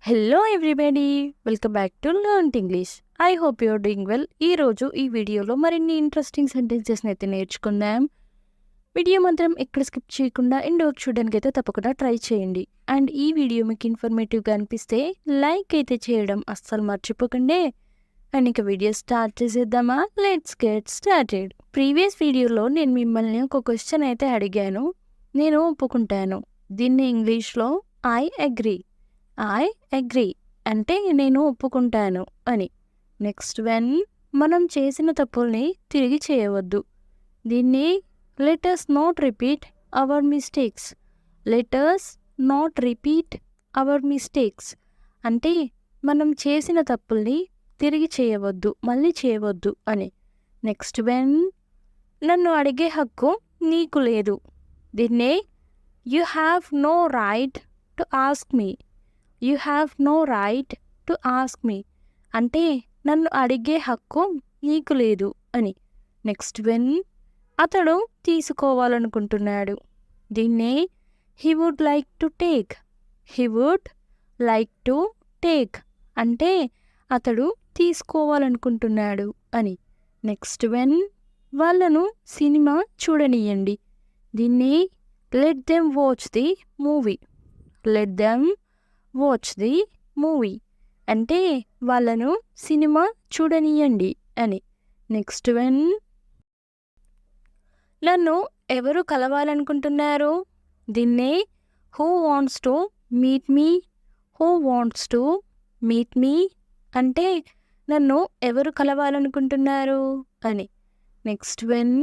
Hello everybody, welcome back to learn English. I hope you're doing well. ఈరోజు ఈ వీడియోలో మరిన్ని ఇంట్రెస్టింగ్ సెంటెన్సెస్ని అయితే నేర్చుకుందాం. వీడియో మాత్రం ఎక్కడ స్కిప్ చేయకుండా ఎండ్ వరకు చూడడానికి అయితే తప్పకుండా ట్రై చేయండి. అండ్ ఈ వీడియో మీకు ఇన్ఫర్మేటివ్గా అనిపిస్తే లైక్ అయితే చేయడం అస్సలు మర్చిపోకండి. అండ్ ఇక వీడియో స్టార్ట్ చేసేద్దామా? Let's get started. ప్రీవియస్ వీడియోలో నేను మిమ్మల్ని ఒక క్వశ్చన్ అయితే అడిగాను. నేను ఒప్పుకుంటాను. దీన్ని ఇంగ్లీష్లో ఐ అగ్రీ అంటే నేను ఒప్పుకుంటాను అని. నెక్స్ట్ వెన్ మనం చేసిన తప్పుల్ని తిరిగి చేయవద్దు. దీన్ని let us not repeat our mistakes అంటే మనం చేసిన తప్పుల్ని తిరిగి చేయవద్దు, మళ్ళీ చేయవద్దు అని. నెక్స్ట్ వెన్ నన్ను అడిగే హక్కు నీకు లేదు. దీన్నే you have no right to ask me అంటే నన్ను అడిగే హక్కు నీకు లేదు అని. నెక్స్ట్ వెన్ అతడు తీసుకోవాలనుకుంటున్నాడు. దీన్నే he would like to take అంటే అతడు తీసుకోవాలనుకుంటున్నాడు అని. నెక్స్ట్ వెన్ వాళ్ళను సినిమా చూడనియండి. దీన్ని let them watch the movie అంటే వాళ్ళను సినిమా చూడనియండి అని. నెక్స్ట్ వెన్ నన్ను ఎవరు కలవాలనుకుంటున్నారు. దీన్నే who wants to meet me అంటే నన్ను ఎవరు కలవాలనుకుంటున్నారు అని. నెక్స్ట్ వెన్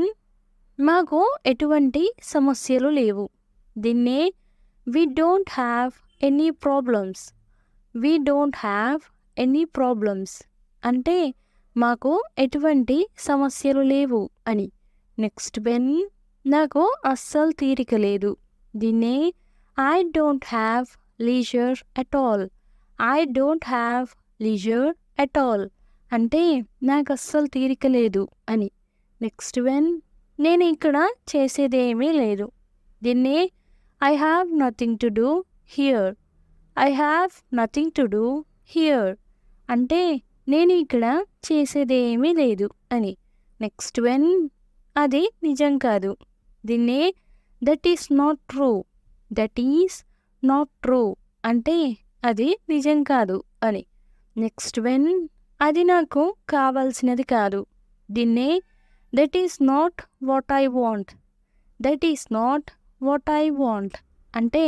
మాకు ఎటువంటి సమస్యలు లేవు. దీన్నే we don't have any problems అంటే మాకు ఎటువంటి సమస్యలు లేవు అని. నెక్స్ట్ వెన్ నాకు అస్సలు తీరిక లేదు. దీన్నే I don't have leisure at all అంటే నాకు అస్సలు తీరిక లేదు అని. నెక్స్ట్ వెన్ నేను ఇక్కడ చేసేదేమీ లేదు. దీన్నే I have nothing to do here అంటే నేను ఇక్కడ చేసేదేమీ లేదు అని. నెక్స్ట్ వెన్ అది నిజం కాదు. దీన్నే దట్ ఈస్ నాట్ ట్రూ అంటే అది నిజం కాదు అని. నెక్స్ట్ వెన్ అది నాకు కావాల్సినది కాదు. దీన్నే that is not what I want అంటే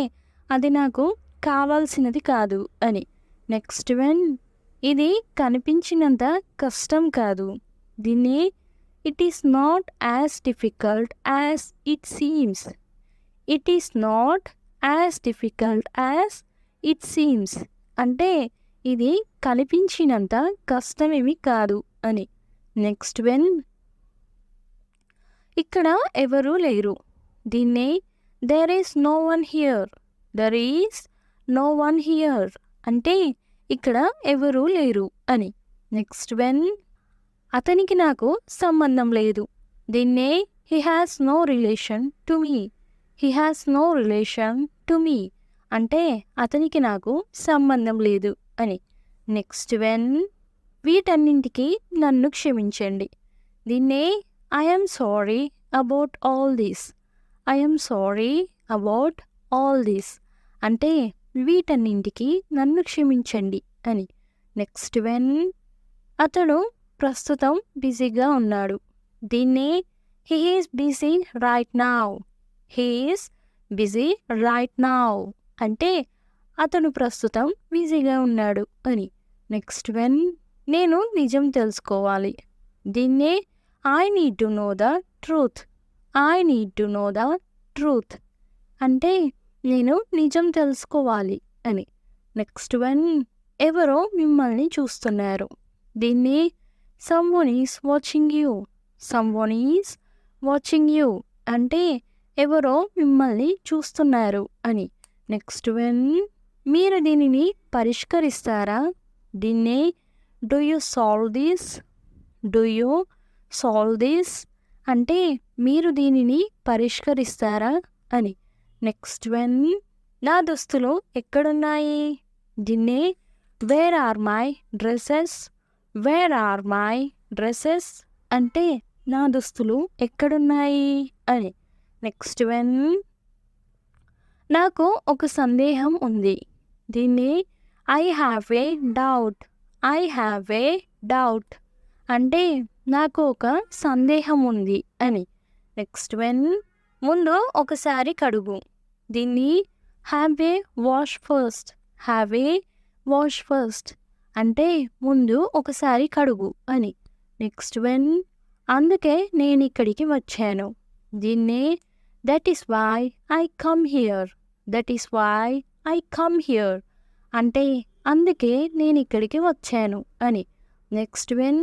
అది నాకు కావాల్సినది కాదు అని. నెక్స్ట్ వెన్ ఇది కనిపించినంత కష్టం కాదు. దీన్ని it is not as difficult as it seems అంటే ఇది కనిపించినంత కష్టమేమి కాదు అని. నెక్స్ట్ వెన్ ఇక్కడ ఎవరూ లేరు. దీన్నే there is no one here అంటే ఇక్కడ ఎవరూ లేరు అని. నెక్స్ట్ వెన్ అతనికి నాకు సంబంధం లేదు. దీన్నే he has no relation to me అంటే అతనికి నాకు సంబంధం లేదు అని. నెక్స్ట్ వెన్ వీటన్నింటికి నన్ను క్షమించండి. దీన్నే I am sorry about all this అంటే వీటన్నింటికి నన్ను క్షమించండి అని. నెక్స్ట్ వెన్ అతడు ప్రస్తుతం బిజీగా ఉన్నాడు. దీన్నే he is busy right now అంటే అతడు ప్రస్తుతం బిజీగా ఉన్నాడు అని. నెక్స్ట్ వెన్ నేను నిజం తెలుసుకోవాలి. దీన్నే I need to know the truth అంటే నేను నిజం తెలుసుకోవాలి అని. నెక్స్ట్ వెన్ ఎవరో మిమ్మల్ని చూస్తున్నారు. దీన్ని సమ్వన్ ఈస్ వాచింగ్ యూ అంటే ఎవరో మిమ్మల్ని చూస్తున్నారు అని. నెక్స్ట్ వెన్ మీరు దీనిని పరిష్కరిస్తారా. దీన్నే డూ యూ సాల్వ్ దిస్ అంటే మీరు దీనిని పరిష్కరిస్తారా అని. నెక్స్ట్ వెన్ నా దుస్తులు ఎక్కడున్నాయి. దీన్నే where are my dresses, where are my dresses అంటే నా దుస్తులు ఎక్కడున్నాయి అని. నెక్స్ట్ వన్, నాకు ఒక సందేహం ఉంది. దీన్ని I have a doubt, I have a doubt అంటే నాకు ఒక సందేహం ఉంది అని. నెక్స్ట్ వన్, ముందు ఒకసారి కడుగు. దీన్ని have a wash first, have a wash first అంటే ముందు ఒకసారి కడుగు అని. నెక్స్ట్ వన్, అందుకే నేను ఇక్కడికి వచ్చాను. దీన్ని that is why I come here, that is why I come here అంటే అందుకే నేను ఇక్కడికి వచ్చాను అని. నెక్స్ట్ వన్,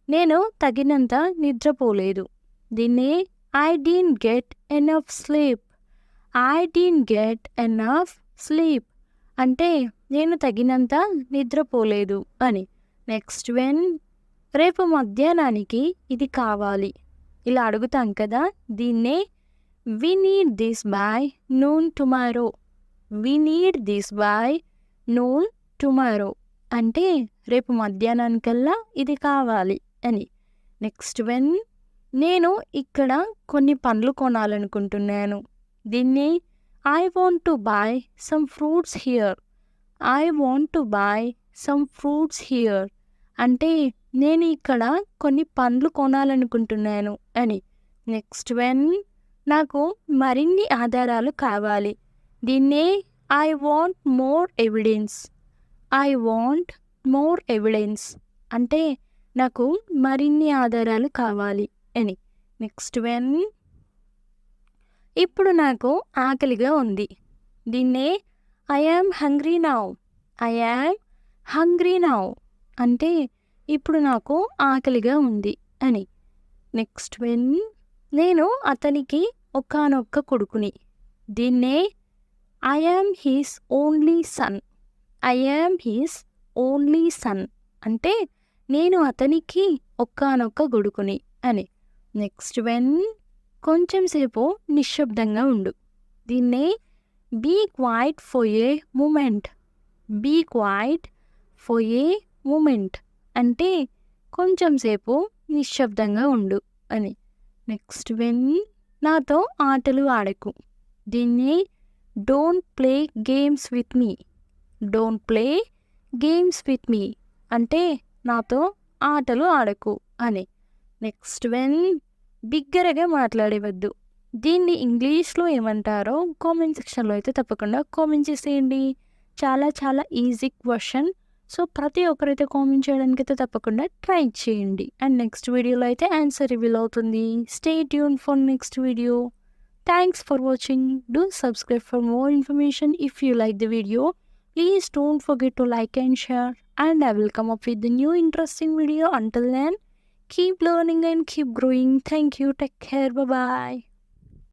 నేను తగినంత నిద్రపోలేదు. దీన్ని I didn't get enough sleep, I didn't get enough sleep అంటే నేను తగినంత నిద్రపోలేదు అని. నెక్స్ట్ వన్, రేపు మధ్యాహ్నానికి ఇది కావాలి. ఇలా అడుగుతాం కదా, దీన్నే we need this by noon tomorrow, we need this by noon tomorrow అంటే రేపు మధ్యాహ్నానికల్లా ఇది కావాలి అని. నెక్స్ట్ వన్, నేను ఇక్కడ కొన్ని పండ్లు కొనాలనుకుంటున్నాను. దీన్ని I want to buy some fruits here, I want to buy some fruits here అంటే నేను ఇక్కడ కొన్ని పండ్లు కొనాలనుకుంటున్నాను అని. నెక్స్ట్ వన్, నాకు మరిన్ని ఆధారాలు కావాలి. దీన్నే I want more evidence, I want more evidence అంటే నాకు మరిన్ని ఆధారాలు కావాలి అని. నెక్స్ట్ వన్, ఇప్పుడు నాకు ఆకలిగా ఉంది. దీన్నే I am hungry now, I am hungry now అంటే ఇప్పుడు నాకు ఆకలిగా ఉంది అని. నెక్స్ట్ వన్, నేను అతనికి ఒకానొక్క కొడుకుని. దీన్నే I am his only sun, I am his only sun అంటే నేను అతనికి ఒకానొక్క కొడుకుని అని. నెక్స్ట్ వన్, కొంచెం సేపు నిశ్శబ్దంగా ఉండు. దీన్నే be quiet for a moment, be quiet for a moment అంటే కొంచెం సేపు నిశ్శబ్దంగా ఉండు అని. నెక్స్ట్ వన్, నాతో ఆటలు ఆడకు. దీన్ని don't play games with me, don't play games with me అంటే నాతో ఆటలు ఆడకు అని. నెక్స్ట్ వన్, బిగ్గరగా మాట్లాడవద్దు. దీన్ని ఇంగ్లీష్లో ఏమంటారో కామెంట్ సెక్షన్లో అయితే తప్పకుండా కామెంట్ చేసేయండి. చాలా చాలా ఈజీ క్వశ్చన్. సో ప్రతి ఒక్కరైతే కామెంట్ చేయడానికి అయితే తప్పకుండా ట్రై చేయండి. అండ్ నెక్స్ట్ వీడియోలో అయితే ఆన్సర్ రివీల్ అవుతుంది. Stay tune for next video. Thanks for watching. Do subscribe for more information. If you like the video, please don't forget to like and share, and I will come up with the new interesting video. Until then, keep learning and keep growing. Thank you. Take care. Bye bye.